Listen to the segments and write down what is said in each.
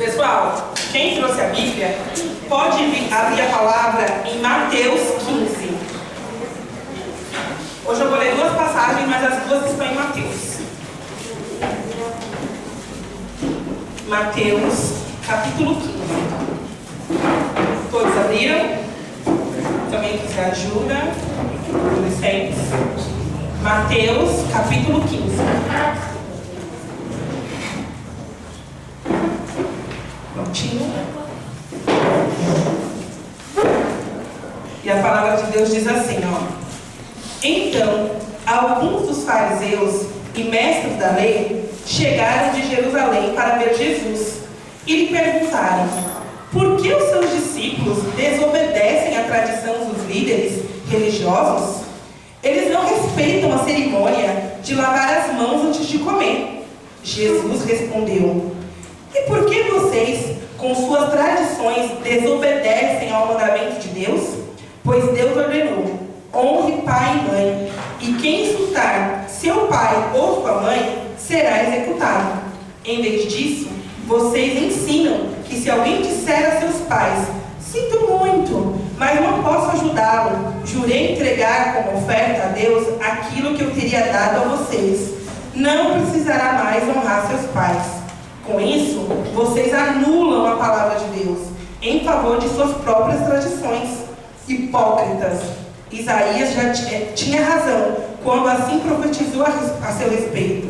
Pessoal, quem trouxe a Bíblia, pode abrir a palavra em Mateus 15. Hoje eu vou ler duas passagens, mas as duas estão em Mateus. Mateus, capítulo 15. Todos abriram? Também que se ajuda. Adolescentes. Mateus, capítulo 15. Prontinho. E a palavra de Deus diz assim, ó. Então, alguns dos fariseus e mestres da lei chegaram de Jerusalém para ver Jesus e lhe perguntaram: por que os seus discípulos desobedecem à tradição dos líderes religiosos? Eles não respeitam a cerimônia de lavar as mãos antes de comer. Jesus respondeu: e por que vocês, com suas tradições, desobedecem ao mandamento de Deus? Pois Deus ordenou: honre pai e mãe, e quem insultar seu pai ou sua mãe será executado. Em vez disso, vocês ensinam que se alguém disser a seus pais: sinto muito, mas não posso ajudá-lo, jurei entregar como oferta a Deus aquilo que eu teria dado a vocês, não precisará mais honrar seus pais. Com isso, vocês anulam a palavra de Deus em favor de suas próprias tradições. Hipócritas! Isaías já tinha razão quando assim profetizou a seu respeito.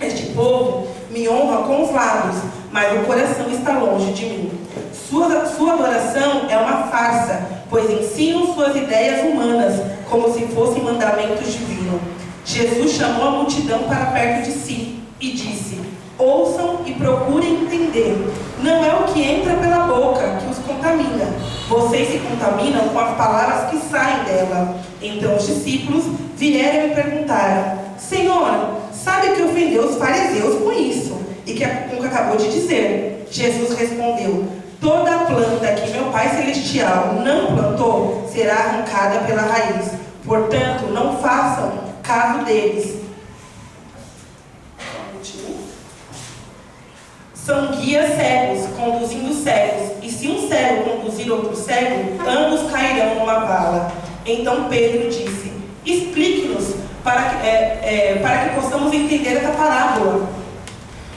Este povo me honra com os lábios, mas o coração está longe de mim. Sua adoração é uma farsa, pois ensinam suas ideias humanas como se fossem mandamentos divinos. Jesus chamou a multidão para perto de si e disse: ouçam e procurem entender. Não é o que entra pela boca que os contamina. Vocês se contaminam com as palavras que saem dela. Então os discípulos vieram e perguntaram: Senhor, sabe que ofendeu os fariseus com isso? E que acabou de dizer. Jesus respondeu: toda a planta que meu Pai Celestial não plantou será arrancada pela raiz. Portanto, não façam caso deles. São guias cegos, conduzindo cegos, e se um cego conduzir outro cego, ambos cairão numa vala. Então Pedro disse: explique-nos para que possamos entender essa parábola.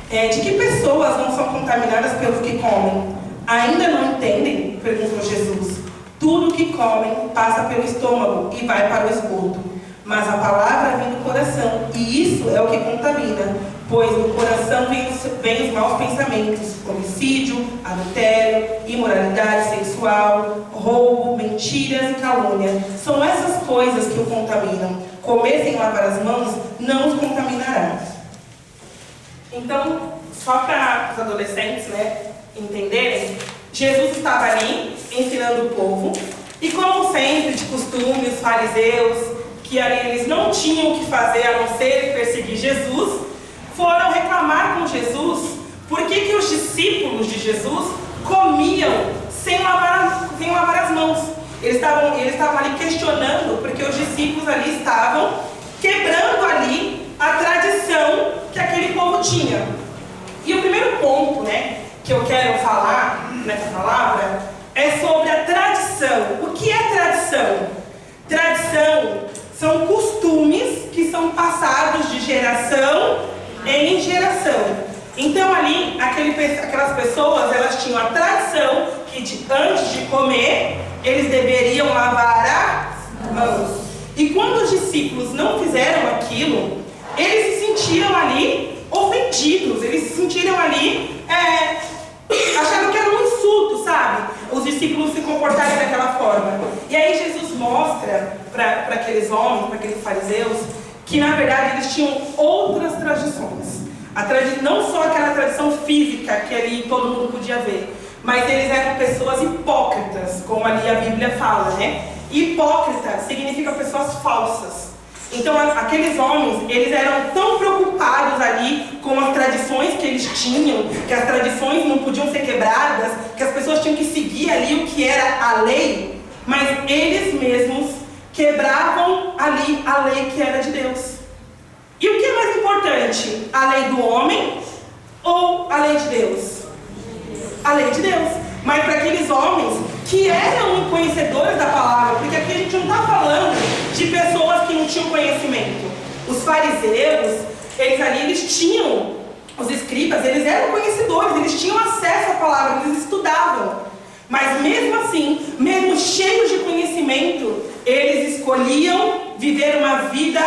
De que pessoas não são contaminadas pelos que comem? Ainda não entendem? Perguntou Jesus. Tudo que comem passa pelo estômago e vai para o esgoto. Mas a palavra vem do coração, e isso é o que contamina, pois do coração vem os maus pensamentos: homicídio, adultério, imoralidade sexual, roubo, mentiras e calúnia. São essas coisas que o contaminam. Comer sem lavar as mãos não os contaminará. Então, só para os adolescentes, entenderem, Jesus estava ali ensinando o povo, e como sempre, de costume, os fariseus, que ali eles não tinham o que fazer a não ser perseguir Jesus, foram reclamar com Jesus por que os discípulos de Jesus comiam sem lavar as mãos. Eles estavam ali questionando porque os discípulos ali estavam quebrando ali a tradição que aquele povo tinha. E o primeiro ponto, que eu quero falar nessa palavra é sobre a tradição. O que é tradição? Tradição são costumes que são passados de geração em geração. Então ali, aquelas pessoas, elas tinham a tradição que antes de comer, eles deveriam lavar as mãos. E quando os discípulos não fizeram aquilo, eles se sentiram ali ofendidos, eles se sentiram ali, acharam que era um insulto, sabe? Os discípulos se comportarem daquela forma. E aí Jesus mostra para aqueles homens, para aqueles fariseus, que na verdade eles tinham outras tradições. Não só aquela tradição física que ali todo mundo podia ver, mas eles eram pessoas hipócritas, como ali a Bíblia fala, Hipócrita significa pessoas falsas. Então aqueles homens, eles eram tão preocupados ali com as tradições que eles tinham, que as tradições não podiam ser quebradas, que as pessoas tinham que seguir ali o que era a lei, mas eles mesmos quebravam ali a lei que era de Deus. E o que é mais importante? A lei do homem ou a lei de Deus? a lei de Deus. Mas para aqueles homens que eram conhecedores da palavra, porque aqui a gente não está falando de pessoas que não tinham conhecimento. Os fariseus, eles tinham, os escribas, eles eram conhecedores, eles tinham acesso à palavra, eles estudavam. Mas mesmo assim, mesmo cheios de conhecimento, eles escolhiam viver uma vida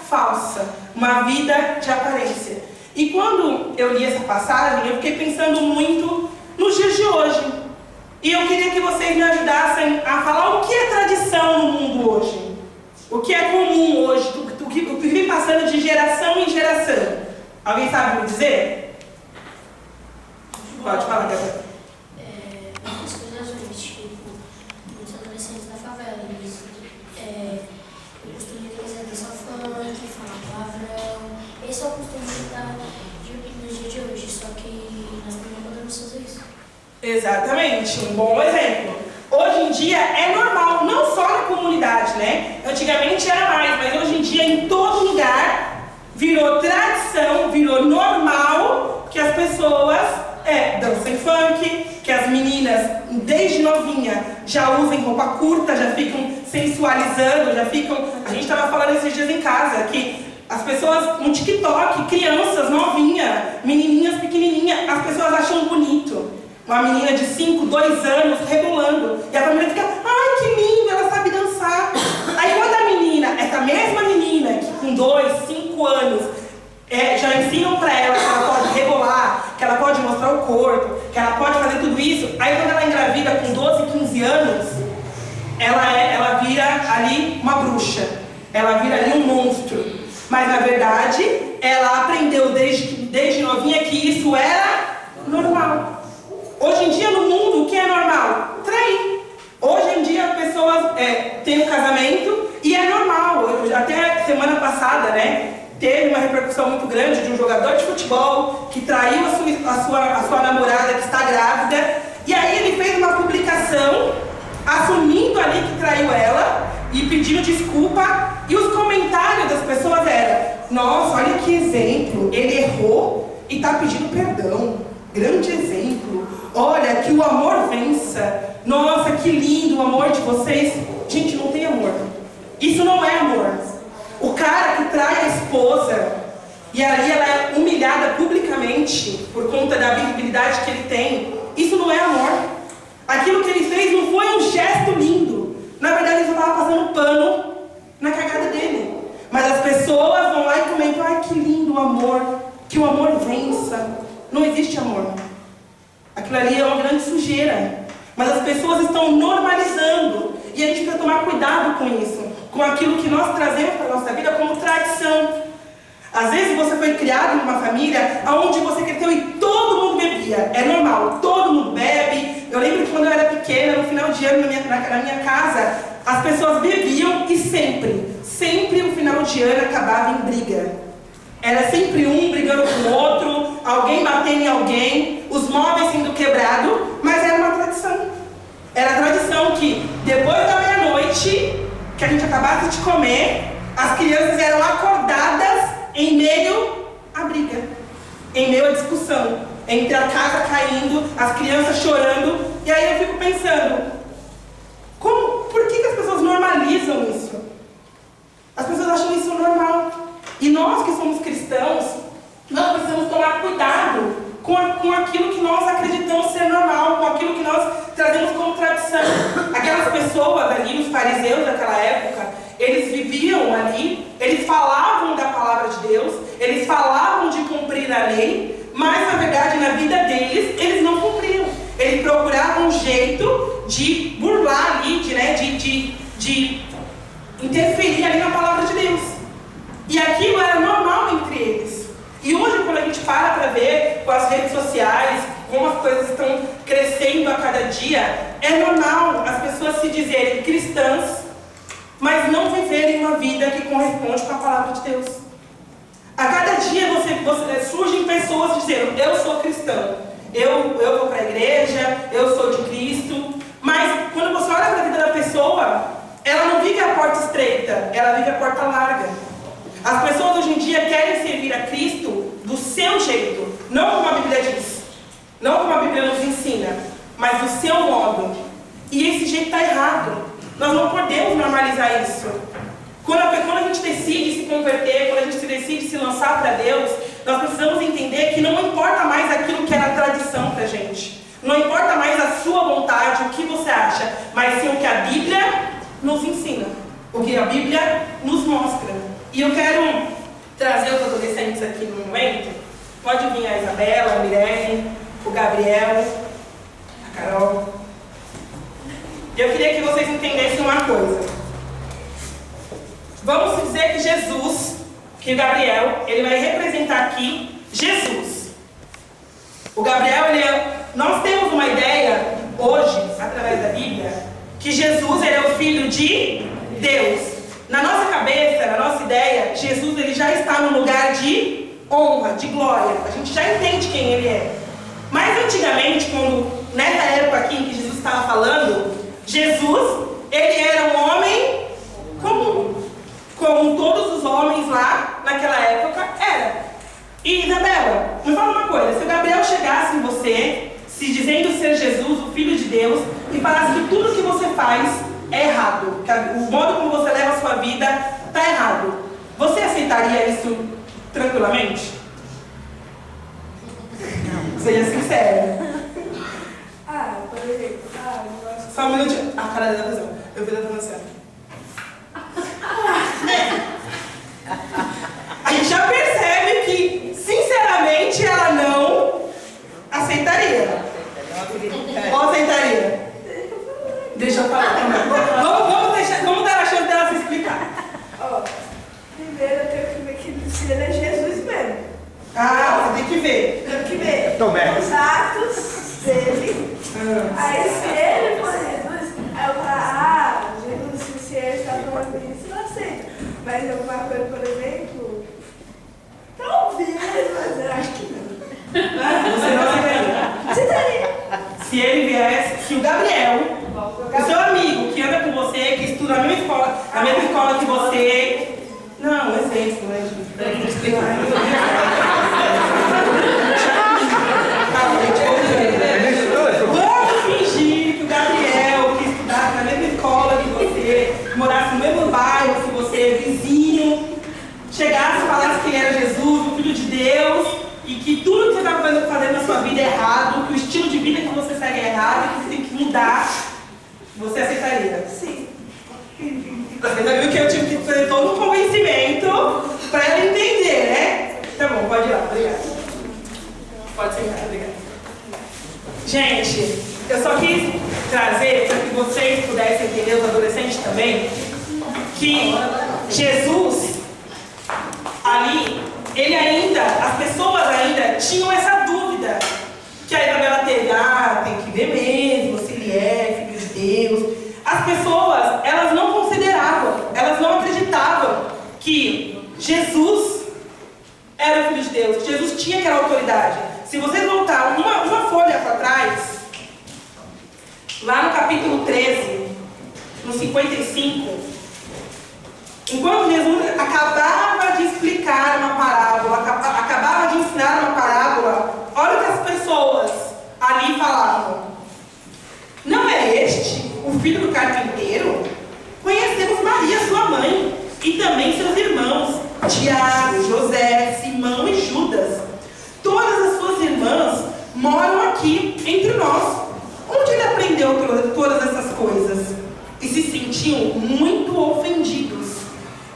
falsa, uma vida de aparência. E quando eu li essa passagem, eu fiquei pensando muito nos dias de hoje. E eu queria que vocês me ajudassem a falar o que é tradição no mundo hoje. O que é comum hoje, o que vem passando de geração em geração. Alguém sabe me dizer? Pode falar, Gabriel. Muitas coisas hoje, tipo, muitos adolescentes da favela, eles o costume deles é dançar funk, falar palavrão. Esse é o costume nos dias de hoje, só que nós não podemos fazer isso. Exatamente, um bom exemplo. Hoje em dia é normal, não só na comunidade, né? Antigamente era mais, mas hoje em dia em todo lugar virou tradição, virou normal que as pessoas dancem funk, que as meninas, desde novinha, já usem roupa curta, já ficam sensualizando, já ficam... A gente estava falando esses dias em casa que as pessoas no TikTok, crianças novinhas, menininhas pequenininhas, as pessoas acham bonito. Uma menina de 5, 2 anos rebolando. E a família fica, ai que linda, ela sabe dançar. Aí quando a menina, essa mesma menina, que com 2, 5 anos, já ensinam pra ela que ela pode rebolar, que ela pode mostrar o corpo, que ela pode fazer tudo isso. Aí quando ela engravida com 12, 15 anos, ela vira ali uma bruxa. Ela vira ali um monstro. Mas na verdade, ela aprendeu desde novinha que isso era normal. Hoje em dia no mundo, o que é normal? Trair. Hoje em dia as pessoas têm um casamento e é normal. Até semana passada, né, teve uma repercussão muito grande de um jogador de futebol que traiu a sua namorada que está grávida. E aí ele fez uma publicação assumindo ali que traiu ela e pedindo desculpa. E os comentários das pessoas eram: nossa, olha que exemplo, ele errou e está pedindo perdão. Grande exemplo. Olha, que o amor vença. Nossa, que lindo o amor de vocês. Gente, não tem amor. Isso não é amor. O cara que trai a esposa e ali ela é humilhada publicamente por conta da visibilidade que ele tem, isso não é amor. Aquilo que ele fez não foi um gesto lindo. Na verdade, ele só estava passando pano na cagada dele. Mas as pessoas vão lá e comentam: ai, que lindo o amor. Que o amor vença. Não existe amor. Aquilo ali é uma grande sujeira. Mas as pessoas estão normalizando. E a gente precisa tomar cuidado com isso. Com aquilo que nós trazemos para a nossa vida como tradição. Às vezes você foi criado numa família onde você cresceu e todo mundo bebia. É normal, todo mundo bebe. Eu lembro que quando eu era pequena, no final de ano, na minha casa, as pessoas bebiam e sempre o final de ano acabava em briga. Era sempre um brigando com o outro, alguém batendo em alguém, os móveis sendo quebrados, mas era uma tradição. Era a tradição que depois da meia-noite, que a gente acabasse de comer, as crianças eram acordadas em meio à briga, em meio à discussão, entre a casa caindo, as crianças chorando. E aí eu fico pensando, por que as pessoas normalizam isso? As pessoas acham isso normal. E nós que somos cristãos, nós precisamos tomar cuidado com aquilo que nós acreditamos ser normal, com aquilo que nós trazemos como tradição. Aquelas pessoas ali, os fariseus daquela época, eles viviam ali, eles falavam da palavra de Deus, eles falavam de cumprir a lei, mas na verdade na vida deles, eles não cumpriam. Eles procuravam um jeito de burlar ali, de interferir ali na palavra de Deus. E aquilo era normal entre eles. E hoje, quando a gente para ver com as redes sociais, como as coisas estão crescendo a cada dia, é normal as pessoas se dizerem cristãs, mas não viverem uma vida que corresponde com a palavra de Deus. A cada dia surgem pessoas dizendo: eu sou cristão, eu vou para a igreja, eu sou de Cristo. Mas quando você olha para a vida da pessoa, ela não vive a porta estreita, ela vive a porta larga. As pessoas hoje em dia querem servir a Cristo do seu jeito, não como a Bíblia diz, não como a Bíblia nos ensina. mas do seu modo. E esse jeito está errado. Nós não podemos normalizar isso. Quando a gente decide se converter, quando a gente decide se lançar para Deus, nós precisamos entender que não importa mais aquilo que era tradição para a gente. Não importa mais a sua vontade, o que você acha, mas sim o que a Bíblia nos ensina, o que a Bíblia nos mostra. E eu quero trazer os adolescentes aqui no momento. Pode vir a Isabela, a Mirelle, o Gabriel, a Carol. Eu queria que vocês entendessem uma coisa. Vamos dizer que Jesus, que o Gabriel, ele vai representar aqui Jesus. O Gabriel, nós temos uma ideia hoje, através da Bíblia, que Jesus ele é o Filho de Deus. Na nossa cabeça, na nossa ideia, Jesus ele já está no lugar de honra, de glória. A gente já entende quem ele é. Mas antigamente, nessa época aqui em que Jesus estava falando, Jesus, ele era um homem comum, como todos os homens lá naquela época era. E Isabela, me fala uma coisa, se o Gabriel chegasse em você, se dizendo ser Jesus, o Filho de Deus, e falasse que tudo que você faz é errado, que o modo como você leva a sua vida está errado, você aceitaria isso tranquilamente? Seja sincero. Por exemplo, eu gosto. Só um minutinho. A cara dela fazendo. Eu vi ela falando assim. A gente já percebe que, sinceramente, ela não aceitaria. Ou aceitaria? Deixa eu falar também. Vamos dar a chance dela se explicar. Primeiro eu tenho que ver que se ele é Jesus mesmo. Você tem que ver. Tenho que ver Tomé. os atos dele. Aí se ele for Jesus, aí eu falo, Jesus, se ele está falando isso, eu aceito. Mas alguma coisa, por exemplo, talvez, mas eu acho que não. Você não aceitaria. Aceitaria. Se ele viesse, se o Gabriel, o seu amigo que anda com você, que estuda na mesma escola que você. Não, exemplo, né, gente? Pra gente explicar. Vamos fingir que o Gabriel, que estudava na mesma escola que você, morasse no mesmo bairro que você, vizinho, chegasse e falasse que ele era Jesus, o Filho de Deus, e que tudo que você está fazendo na sua vida é errado, que o estilo de vida que você segue é errado, que você tem que mudar, você aceitaria? Sim. Você já viu que eu tive que fazer todo um convencimento para ela entender, né? Tá bom, pode ir lá, obrigada. Pode sentar, obrigada. Gente, eu só quis trazer para que vocês pudessem entender, os adolescentes também, que Jesus, ali, ele ainda, as pessoas ainda tinham essa dúvida que a Isabela teve, tem que ver mesmo se ele é Filho de Deus. As pessoas, elas não consideravam, elas não acreditavam que Jesus era o Filho de Deus, que Jesus tinha aquela autoridade. Se você voltar uma folha para trás, lá no capítulo 13, no 55, enquanto Jesus acabava de explicar uma parábola, acabava de ensinar uma parábola, olha o que as pessoas ali falavam. Não é este o filho do carpinteiro? Conhecemos Maria, sua mãe, e também seus irmãos, Tiago, José, Simão e Judas. Todas as suas irmãs moram aqui entre nós. Onde ele aprendeu todas essas coisas? E se sentiam muito ofendidos.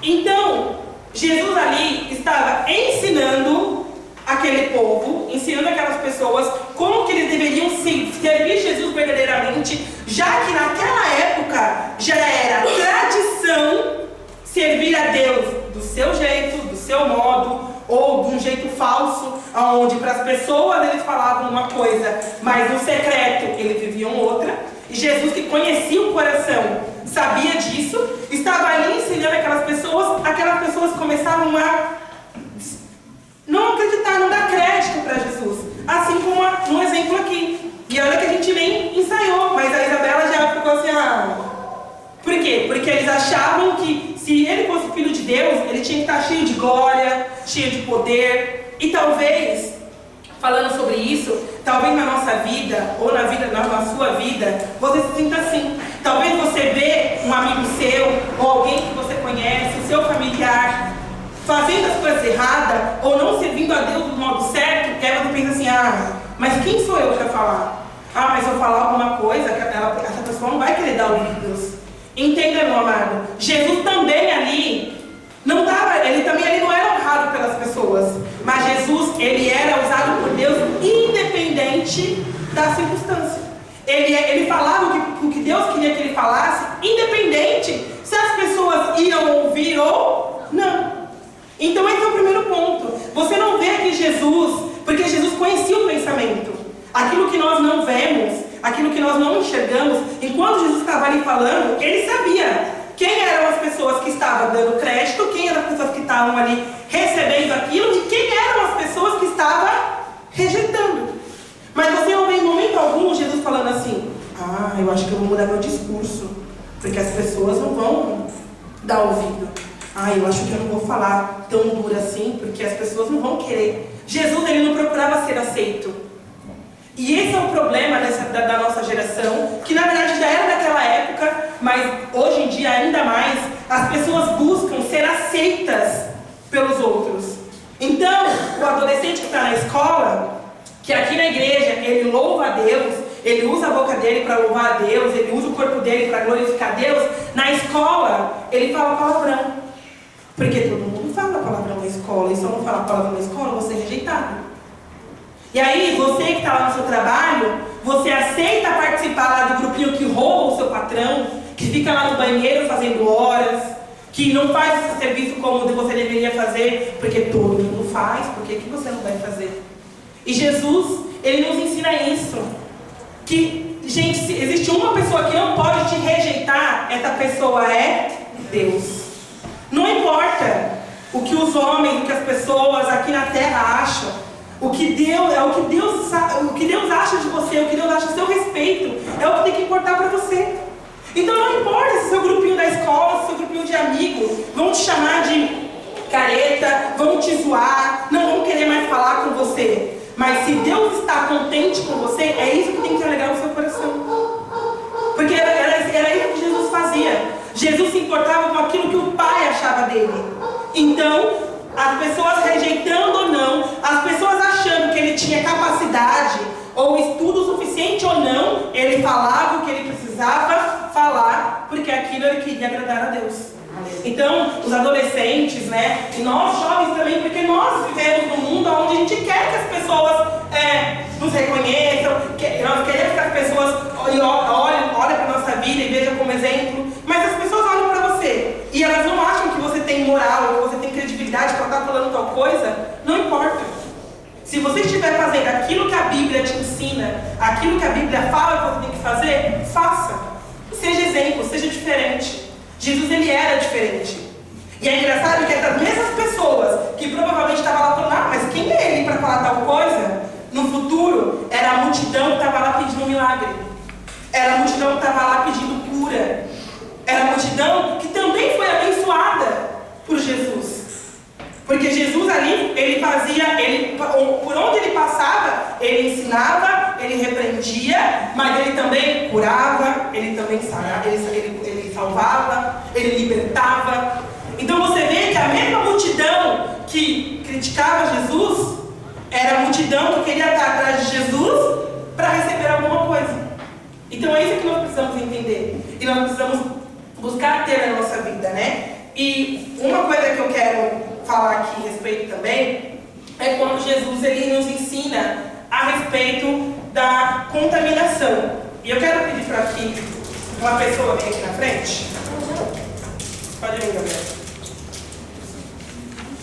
Então, Jesus ali estava ensinando aquele povo, ensinando aquelas pessoas como que eles deveriam servir Jesus verdadeiramente, já que naquela época já era tradição servir a Deus do seu jeito, do seu modo, ou de um jeito falso, onde para as pessoas eles falavam uma coisa, mas no secreto eles viviam outra. E Jesus, que conhecia o coração, sabia disso, estava ali ensinando aquelas pessoas começavam a não acreditar, não dar crédito para Jesus. Assim como um exemplo aqui. E olha que a gente nem ensaiou, mas a Isabela já ficou assim, Por quê? Porque eles achavam que se ele fosse filho de Deus, ele tinha que estar cheio de glória, cheio de poder. E talvez falando sobre isso, talvez na nossa vida, ou na sua vida, você se sinta assim. Talvez você vê um amigo seu, ou alguém que você conhece, o seu familiar, fazendo as coisas erradas, ou não servindo a Deus do modo certo, e aí você pensa assim, mas quem sou eu para falar? Mas se eu falar alguma coisa, essa pessoa não vai querer dar ouvidos. Entenda, meu amado, Jesus também ali, ele também ali não era honrado pelas pessoas, mas Jesus, ele era usado por Deus independente da circunstância. Ele falava o que Deus queria que ele falasse, independente se as pessoas iam ouvir ou não. Então esse é o primeiro ponto. Você não vê aqui Jesus, porque Jesus conhecia o pensamento. Aquilo que nós não vemos, aquilo que nós não enxergamos, enquanto Jesus estava ali falando, ele sabia quem eram as pessoas que estavam dando crédito, quem eram as pessoas que estavam ali recebendo aquilo e quem eram as pessoas que estavam rejeitando. Mas você não vê em momento algum Jesus falando assim, eu acho que eu vou mudar meu discurso, porque as pessoas não vão dar ouvido. Eu acho que eu não vou falar tão duro assim, porque as pessoas não vão querer. Jesus, ele não procurava ser aceito. E esse é o problema da nossa geração, que na verdade já era daquela época, mas hoje em dia ainda mais, as pessoas buscam ser aceitas pelos outros. Então, o adolescente que está na escola, que aqui na igreja ele louva a Deus, ele usa a boca dele para louvar a Deus, ele usa o corpo dele para glorificar a Deus, na escola ele fala palavrão. Porque todo mundo fala palavrão na escola, e se eu não falar palavrão na escola, eu vou ser rejeitado. E aí, você que está lá no seu trabalho, você aceita participar lá do grupinho que rouba o seu patrão, que fica lá no banheiro fazendo horas, que não faz esse serviço como você deveria fazer, porque todo mundo faz, por que você não vai fazer? E Jesus, ele nos ensina isso, que, gente, se existe uma pessoa que não pode te rejeitar, essa pessoa é Deus. Não importa o que os homens, o que as pessoas aqui na terra acham, o que Deus acha de você, o que Deus acha a seu respeito, é o que tem que importar para você. Então não importa se seu grupinho da escola, se seu grupinho de amigos vão te chamar de careta, vão te zoar, não vão querer mais falar com você. Mas se Deus está contente com você, é isso que tem que alegar o seu coração. Porque era isso que Jesus fazia. Jesus se importava com aquilo que o Pai achava dele. Então, as pessoas rejeitando ou não, as pessoas achando que ele tinha capacidade ou estudo suficiente ou não, ele falava o que ele precisava falar, porque aquilo ele queria agradar a Deus. Então, os adolescentes, né, e nós jovens também, porque nós vivemos num mundo onde a gente quer que as pessoas nos reconheçam, nós queremos que as pessoas olhem para a nossa vida e vejam como exemplo, mas as pessoas olham para você e elas não acham que você tem moral, que você tem credibilidade para estar falando tal coisa, não importa. Se você estiver fazendo aquilo que a Bíblia te ensina, aquilo que a Bíblia fala que você tem que fazer, faça. Seja exemplo, seja diferente. Jesus, ele era diferente. E é engraçado que essas mesmas pessoas que provavelmente estavam lá falando, mas quem é ele para falar tal coisa? No futuro, era a multidão que estava lá pedindo um milagre. Era a multidão que estava lá pedindo cura. Era a multidão que também foi abençoada por Jesus. Porque Jesus ali, ele fazia, por onde ele passava, ele ensinava, ele repreendia, mas ele também curava, ele também sarava, ele salvava, ele libertava. Então você vê que a mesma multidão que criticava Jesus, era a multidão que queria estar atrás de Jesus para receber alguma coisa. Então é isso que nós precisamos entender. E nós precisamos buscar ter na nossa vida, né? E uma coisa que eu quero falar aqui a respeito também é quando Jesus ele nos ensina a respeito da contaminação. E eu quero pedir para que uma pessoa venha aqui na frente. Pode vir, Gabriel.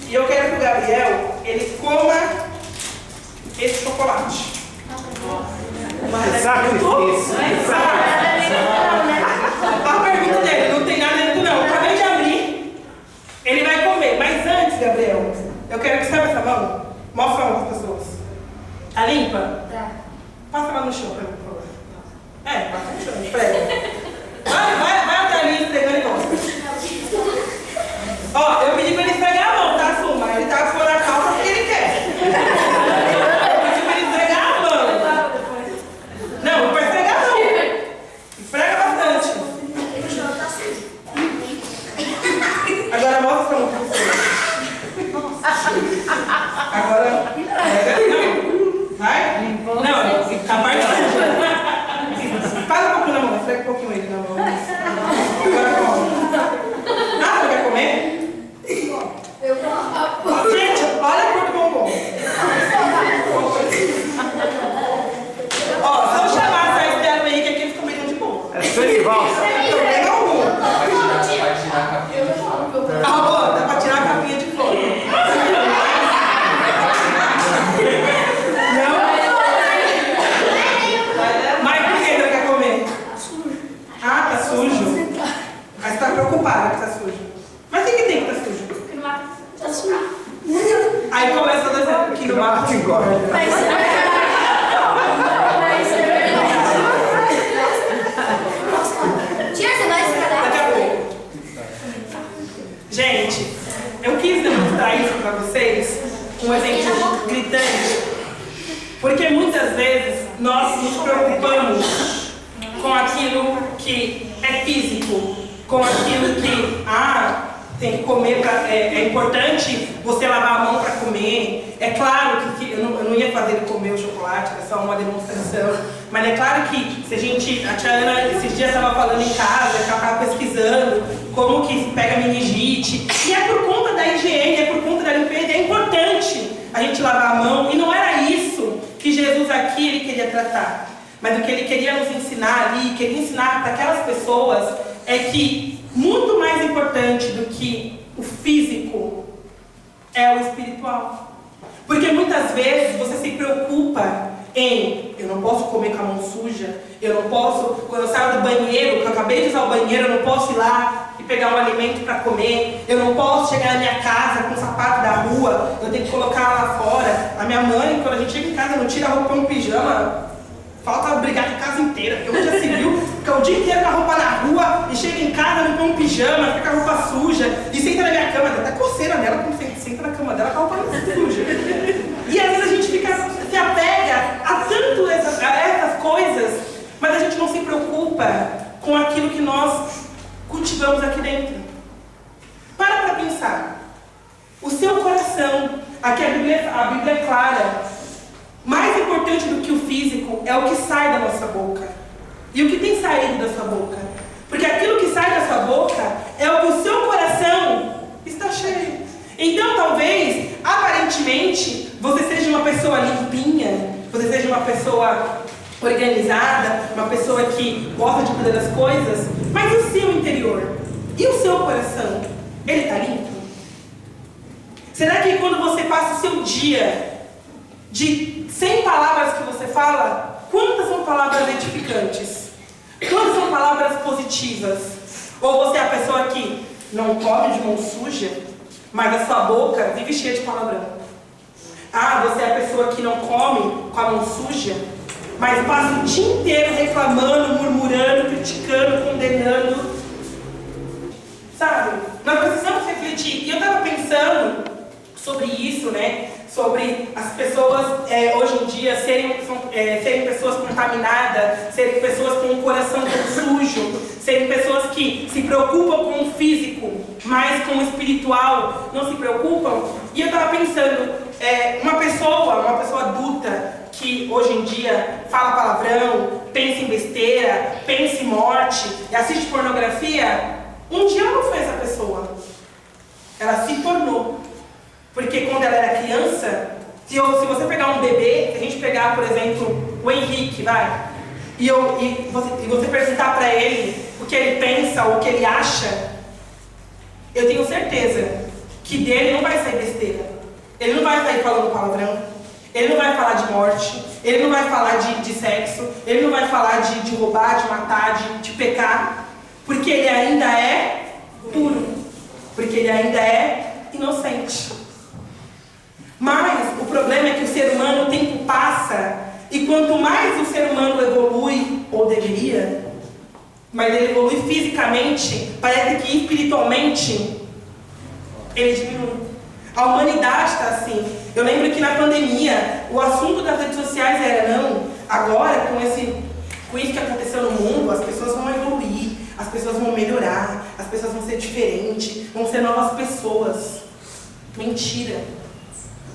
E eu quero que o Gabriel ele coma esse chocolate. A pergunta dele, não tem nada dentro não. Eu acabei de abrir. Ele vai comer. Mas antes, Gabriel, eu quero que você abra essa mão. Mostra a mão para as pessoas. Tá limpa? Tá. Passa lá no chão para mim, por favor. Passa no chão. Prega. Vai até ali esfregando e volta. Ó, eu pedi para ele esfregar a mão, tá, Suma? Ele tá fora da calça porque ele quer. Eu pedi muitas vezes nós nos preocupamos com aquilo que é físico, com aquilo que, tem que comer, é importante você lavar a mão para comer. É claro que eu não ia fazer ele comer o chocolate, é só uma demonstração. Mas é claro que se a tia Ana esses dias estava falando em casa, que ela estava pesquisando como que se pega meningite. E é por conta da higiene, é por conta da limpeza, é importante a gente lavar a mão. E não era isso que Jesus aqui ele queria tratar. Mas o que ele queria nos ensinar ali, queria ensinar para aquelas pessoas, é que muito mais importante do que o físico é o espiritual. Porque muitas vezes você se preocupa em, eu não posso comer com a mão suja, eu não posso, quando eu saio do banheiro, quando eu acabei de usar o banheiro, eu não posso ir lá e pegar um alimento para comer, eu não posso chegar na minha casa com o sapato da rua, eu tenho que colocar lá fora. A minha mãe, quando a gente chega em casa, não tira a roupa no pijama, falta brigar com a casa inteira, porque hoje já se viu, fica o dia inteiro com a roupa na rua e chega em casa, não põe um pijama, fica com a roupa suja e senta na minha cama, dá até coceira nela quando senta na cama dela com a roupa suja. E às vezes a gente se apega a tanto essas coisas, mas a gente não se preocupa com aquilo que nós cultivamos aqui dentro. Para pensar. O seu coração, aqui a Bíblia é clara. Mais importante do que o físico é o que sai da nossa boca. E o que tem saído da sua boca. Porque aquilo que sai da sua boca é o que o seu coração está cheio. Então talvez, aparentemente, você seja uma pessoa limpinha, você seja uma pessoa organizada, uma pessoa que gosta de cuidar das coisas, mas o seu interior e o seu coração, ele está limpo? Será que quando você passa o seu dia de 100 palavras que você fala, quantas são palavras edificantes? Quantas são palavras positivas? Ou você é a pessoa que não come de mão suja, mas a sua boca vive cheia de palavrão? Você é a pessoa que não come com a mão suja, mas passa o dia inteiro reclamando, murmurando, criticando, condenando. Sabe? Nós precisamos refletir. E eu estava pensando sobre isso, né? Sobre as pessoas hoje em dia serem pessoas contaminadas, serem pessoas com um coração tão sujo, serem pessoas que se preocupam com o físico, mas com o espiritual não se preocupam. E eu estava pensando, uma pessoa adulta que hoje em dia fala palavrão, pensa em besteira, pensa em morte, assiste pornografia, um dia ela não foi essa pessoa. Ela se tornou. Porque quando ela era criança, se você pegar um bebê, se a gente pegar, por exemplo, o Henrique, e você perguntar para ele o que ele pensa, o que ele acha, eu tenho certeza que dele não vai sair besteira. Ele não vai sair falando palavrão, ele não vai falar de morte, ele não vai falar de sexo, ele não vai falar de roubar, de matar, de pecar, porque ele ainda é puro, porque ele ainda é inocente. Mas o problema é que o ser humano, o tempo passa, e quanto mais o ser humano evolui, ou deveria, mas ele evolui fisicamente, parece que espiritualmente ele diminui. A humanidade está assim. Eu lembro que na pandemia, o assunto das redes sociais era, agora com isso que aconteceu no mundo, as pessoas vão evoluir, as pessoas vão melhorar, as pessoas vão ser diferentes, vão ser novas pessoas. Mentira.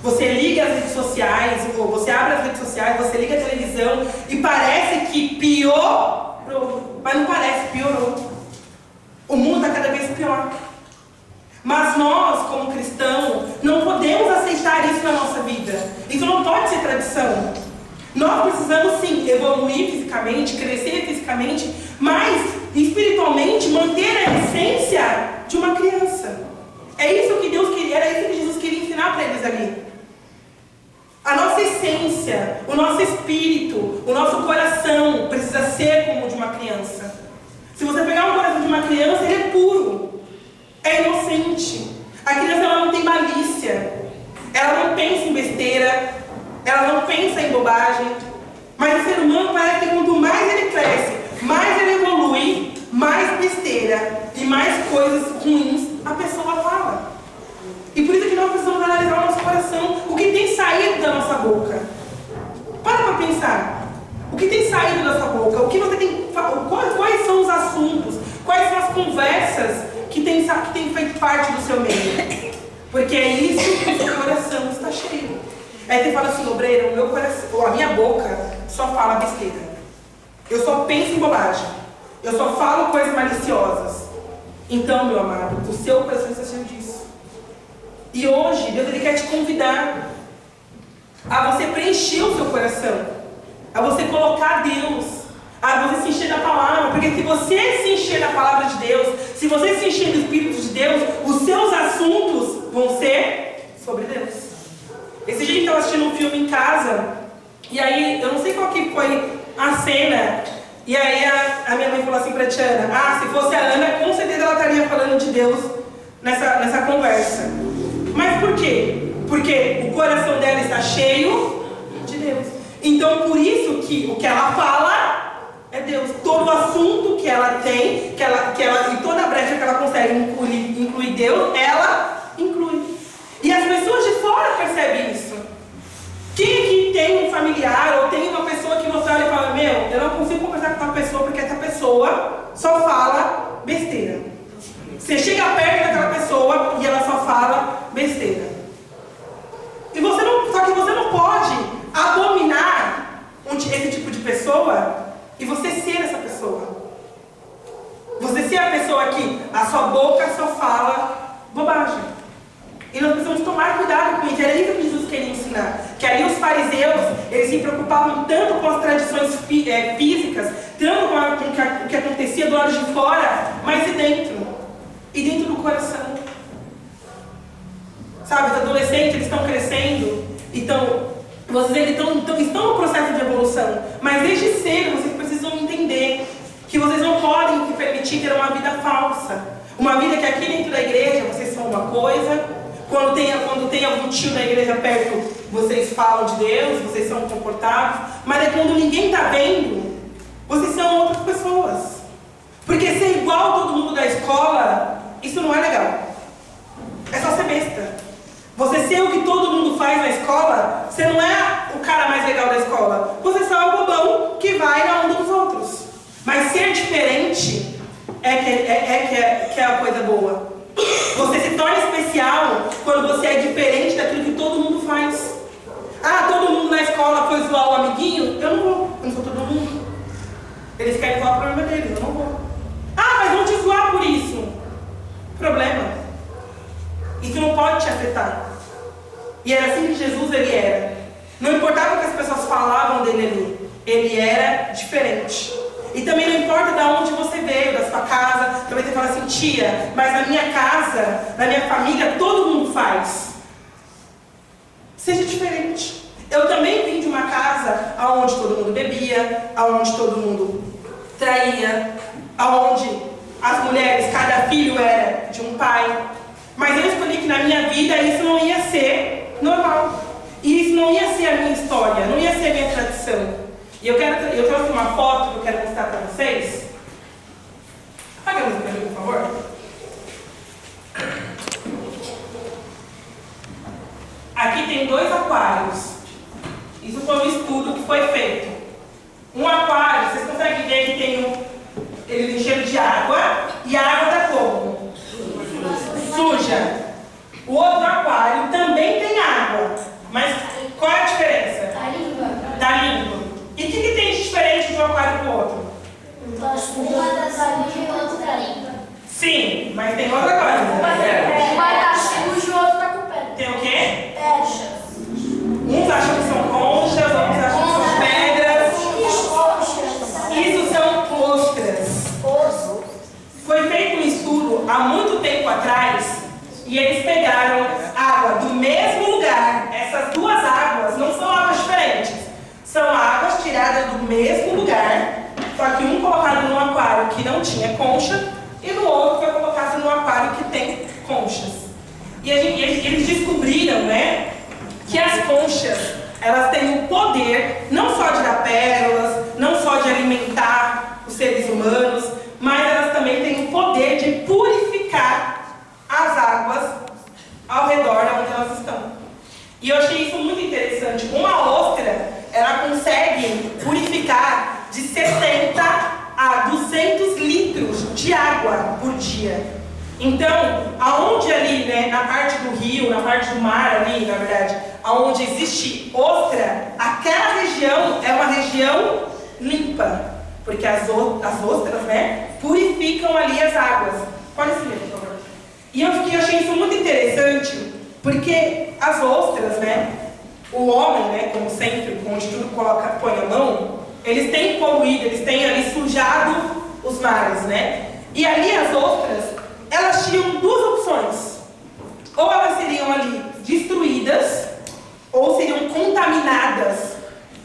Você liga as redes sociais, ou você abre as redes sociais, você liga a televisão e parece que piorou, mas não parece, piorou. O mundo está cada vez pior. Mas nós, como cristãos, não podemos aceitar isso na nossa vida. Isso não pode ser tradição. Nós precisamos sim evoluir fisicamente, crescer fisicamente, mas espiritualmente manter a essência de uma criança. É isso que Deus queria, era isso que Jesus queria ensinar para eles ali. A nossa essência, o nosso espírito, o nosso coração precisa ser como o de uma criança. Se você pegar um coração de uma criança, ele é puro, é inocente. A criança ela não tem malícia, ela não pensa em besteira, ela não pensa em bobagem. Mas o ser humano parece que quanto mais ele cresce, mais ele evolui, mais besteira e mais coisas ruins a pessoa fala. E por isso que nós precisamos analisar o nosso coração, o que tem saído da nossa boca. Para pensar. boca, o que você tem, quais são os assuntos, quais são as conversas que tem feito parte do seu meio. Porque é isso que o seu coração está cheio. Aí você fala assim, obreiro, o meu coração, a minha boca só fala besteira. Eu só penso em bobagem. Eu só falo coisas maliciosas. Então, meu amado, o seu coração está cheio disso. E hoje, Deus ele quer te convidar a você preencher o seu coração, a você colocar Deus, a você se encher da palavra. Porque se você se encher da palavra de Deus, se você se encher do Espírito de Deus, os seus assuntos vão ser sobre Deus. Esse dia a gente estava assistindo um filme em casa, e aí, eu não sei qual que foi a cena, e aí a minha mãe falou assim pra Tiana, se fosse a Ana, com certeza ela estaria falando de Deus nessa conversa. Mas por quê? Porque o coração dela está cheio de Deus. Então, por isso que o que ela fala é Deus. Todo o assunto que ela tem, e toda a brecha que ela consegue incluir Deus, ela inclui. E as pessoas de fora percebem isso. Quem aqui tem um familiar ou tem uma pessoa que você olha e fala, meu, eu não consigo conversar com essa pessoa porque essa pessoa só fala besteira. Você chega perto daquela pessoa e ela só fala besteira. Só que você não pode abominar esse tipo de pessoa e você ser essa pessoa. Você ser a pessoa que a sua boca só fala bobagem. E nós precisamos tomar cuidado com isso. Era isso que Jesus queria ensinar. Que ali os fariseus, eles se preocupavam tanto com as tradições físicas, tanto com o que acontecia do lado de fora, mas e dentro? E dentro do coração. Sabe, os adolescentes, eles estão crescendo, então, vocês estão no processo de evolução, mas desde cedo vocês precisam entender que vocês não podem se permitir ter uma vida falsa. Uma vida que aqui dentro da igreja vocês são uma coisa, quando tem algum tio da igreja perto, vocês falam de Deus, vocês são comportados, mas é quando ninguém está vendo, vocês são outras pessoas. Porque ser igual a todo mundo da escola, isso não é legal. É só ser besta. Você ser o que todo mundo faz na escola, você não é o cara mais legal da escola. Você só é o bobão que vai na onda dos outros. Mas ser diferente é a coisa boa. Você se torna especial quando você é diferente daquilo que todo mundo faz. Todo mundo na escola foi zoar o amiguinho? Eu não sou todo mundo. Eles querem zoar o problema deles, eu não vou. Mas vão te zoar por isso. Problema. Isso não pode te afetar. E era assim que Jesus ele era. Não importava o que as pessoas falavam dele ali. Ele era diferente. E também não importa de onde você veio, da sua casa. Também você fala assim, tia, mas na minha casa, na minha família, todo mundo faz. Seja diferente. Eu também vim de uma casa onde todo mundo bebia, onde todo mundo traía, onde as mulheres, cada filho era de um pai. Mas eu escolhi que na minha vida isso não ia ser normal. E isso não ia ser a minha história, não ia ser a minha tradição. E eu trouxe uma foto que eu quero mostrar para vocês. Apaga a luz para mim, por favor. Aqui tem 2 aquários. Isso foi um estudo que foi feito. Um aquário, vocês conseguem ver que tem ele enchendo de água e a água está como? Suja. O outro aquário também tem água, mas qual é a diferença? Tá limpo. E o que tem de diferente de um aquário para o outro? Uma tá suja e o outro tá limpa. Sim, mas tem outra coisa. Uma tá suja e o outro tá com pedra. Tem o quê? Pedras. Uns acham que são conchas, outros acham que são pedras. Isso são ostras. Foi feito um estudo há muito tempo atrás e eles pegaram água do mesmo lugar. Essas 2 águas não são águas diferentes. São águas tiradas do mesmo lugar, só que um colocado num aquário que não tinha concha e no outro foi colocado num aquário que tem conchas. E eles descobriram, né, que as conchas, elas têm o poder não só de dar pérolas, não só de alimentar os seres humanos, mas elas também têm o poder de purificar as águas ao redor de onde elas estão. E eu achei isso muito interessante. Uma ostra, ela consegue purificar de 70 dia. Então, aonde ali, né, na parte do rio, na parte do mar ali, na verdade, aonde existe ostra, aquela região é uma região limpa, porque as ostras, né, purificam ali as águas. Pode ser, por favor. E eu achei isso muito interessante, porque as ostras, né, o homem, né, como sempre, onde tudo põe a mão, eles têm poluído, eles têm ali sujado os mares, né? E ali as ostras, elas tinham duas opções. Ou elas seriam ali destruídas, ou seriam contaminadas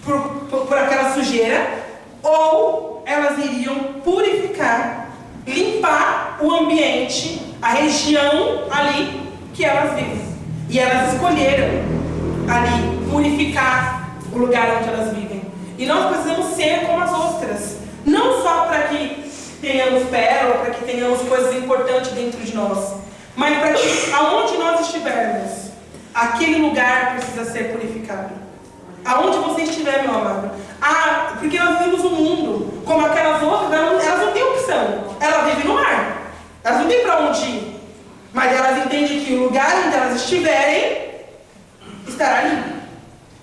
por aquela sujeira, ou elas iriam purificar, limpar o ambiente, a região ali que elas vivem. E elas escolheram ali purificar o lugar onde elas vivem. E nós precisamos ser como as ostras, não só para que tenhamos pérola, para que tenhamos coisas importantes dentro de nós, mas para que aonde nós estivermos, aquele lugar precisa ser purificado. Aonde você estiver, meu amado. Porque nós vivemos um mundo, como aquelas outras, elas não têm opção. Elas vivem no mar. Elas não têm para onde ir. Mas elas entendem que o lugar onde elas estiverem estará limpo.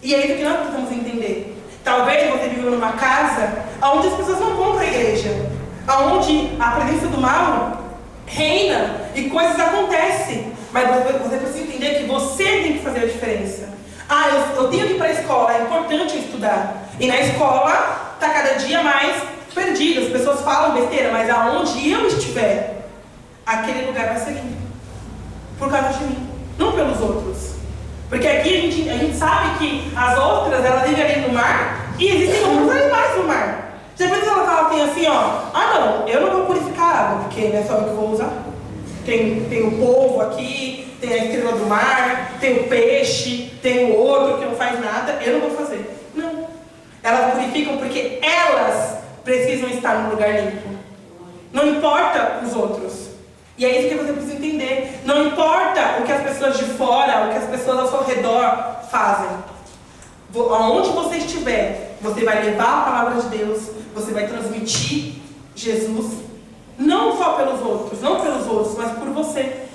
E é isso que nós precisamos entender. Talvez você viva numa casa onde as pessoas não vão para a igreja, onde a presença do mal reina e coisas acontecem. Mas você precisa entender que você tem que fazer a diferença. Eu tenho que ir para a escola, é importante estudar. E na escola está cada dia mais perdido. As pessoas falam besteira, mas aonde eu estiver, aquele lugar vai ser limpo. Por causa de mim, não pelos outros. Porque aqui a gente sabe que as ostras, elas vivem ali no mar e existem outros animais no mar. Já pensou ela fala assim, não, eu não vou purificar a água, porque não é só eu que vou usar. Tem o polvo aqui, tem a estrela do mar, tem o peixe, tem o outro que não faz nada, eu não vou fazer. Não. Elas purificam porque elas precisam estar no lugar limpo. Não importa os outros. E é isso que você precisa entender. Não importa o que as pessoas de fora, o que as pessoas ao seu redor fazem. Aonde você estiver, você vai levar a palavra de Deus, você vai transmitir Jesus, não só pelos outros, mas por você.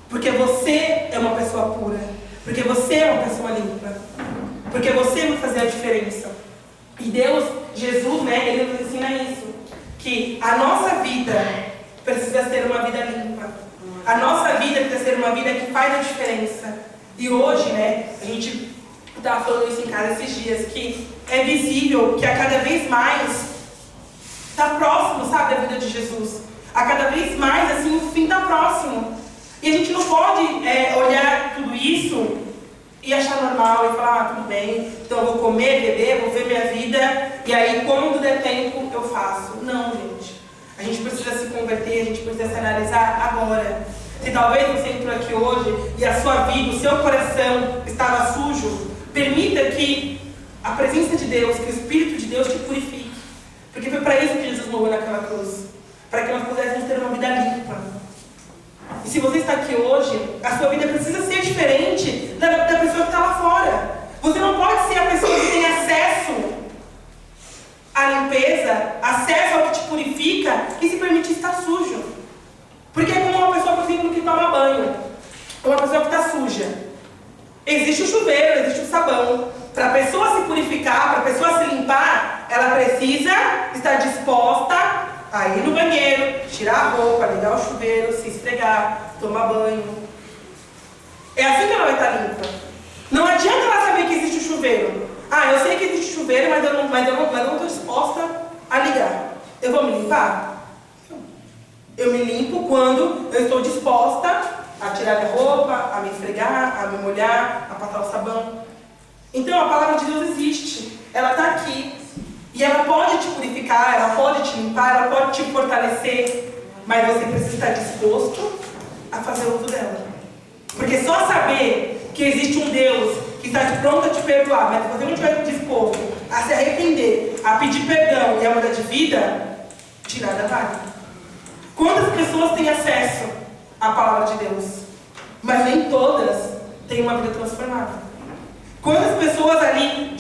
Porque você é uma pessoa pura. Porque você é uma pessoa limpa. Porque você vai fazer a diferença. E Deus, Jesus, né, Ele nos ensina isso. Que a nossa vida precisa ser uma vida limpa. A nossa vida precisa ser uma vida que faz a diferença. E hoje, né, a gente estava falando isso em casa esses dias, que é visível que a cada vez mais está próximo, sabe, da vida de Jesus. A cada vez mais, assim, o fim está próximo. E a gente não pode olhar tudo isso e achar normal e falar, tudo bem, então eu vou comer, beber, vou ver minha vida, e aí quando der tempo eu faço. Não, gente. A gente precisa se converter, a gente precisa se analisar agora. Se talvez você entrou aqui hoje e a sua vida, o seu coração estava sujo, permita que a presença de Deus, que o Espírito de Deus te purifique. Porque foi para isso que Jesus morreu naquela cruz. Para que nós pudéssemos ter uma vida limpa. E se você está aqui hoje, a sua vida precisa ser diferente da pessoa que está lá fora. Você não pode ser a pessoa que tem acesso à limpeza, acesso ao que te purifica e se permite estar sujo. Porque é como uma pessoa, por exemplo, que toma banho. Uma pessoa que está suja. Existe o chuveiro, existe o sabão. Para a pessoa se purificar, para a pessoa se limpar, ela precisa estar disposta a ir no banheiro, tirar a roupa, ligar o chuveiro, se esfregar, tomar banho. É assim que ela vai estar limpa. Não adianta ela saber que existe o chuveiro. Eu sei que existe chuveiro, mas eu não estou disposta a ligar. Eu vou me limpar? Eu me limpo quando eu estou disposta a tirar minha roupa, a me esfregar, a me molhar, a passar o sabão. Então a palavra de Deus existe. Ela está aqui. E ela pode te purificar, ela pode te limpar, ela pode te fortalecer. Mas você precisa estar disposto a fazer uso dela. Porque só saber que existe um Deus que está pronto a te perdoar, mas se você não estiver disposto a se arrepender, a pedir perdão e a mudar de vida, de nada vale. Quantas pessoas têm acesso à palavra de Deus? Mas nem todas têm uma vida transformada. Quantas pessoas ali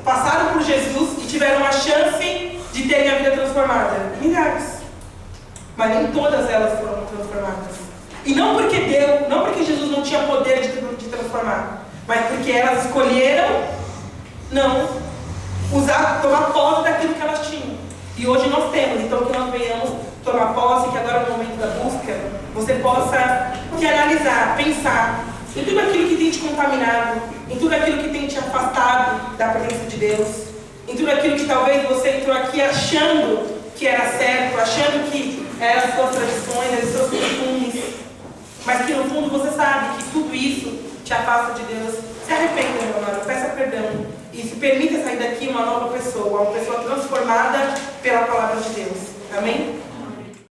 passaram por Jesus e tiveram a chance de terem a vida transformada? Milhares. mas nem todas elas foram transformadas. E não porque Jesus não tinha poder de transformar, mas porque elas escolheram não tomar posse daquilo que elas tinham. E hoje nós temos, então que nós venhamos tomar posse, que agora no momento da busca, você possa te analisar, pensar em tudo aquilo que tem te contaminado, em tudo aquilo que tem te afastado da presença de Deus, em tudo aquilo que talvez você entrou aqui achando que era certo, achando que eram as suas tradições, os seus costumes, mas que no fundo você sabe que tudo isso te afasta de Deus. Se arrependa, meu amado, peça perdão e se permita sair daqui uma nova pessoa, uma pessoa transformada pela palavra de Deus. Amém?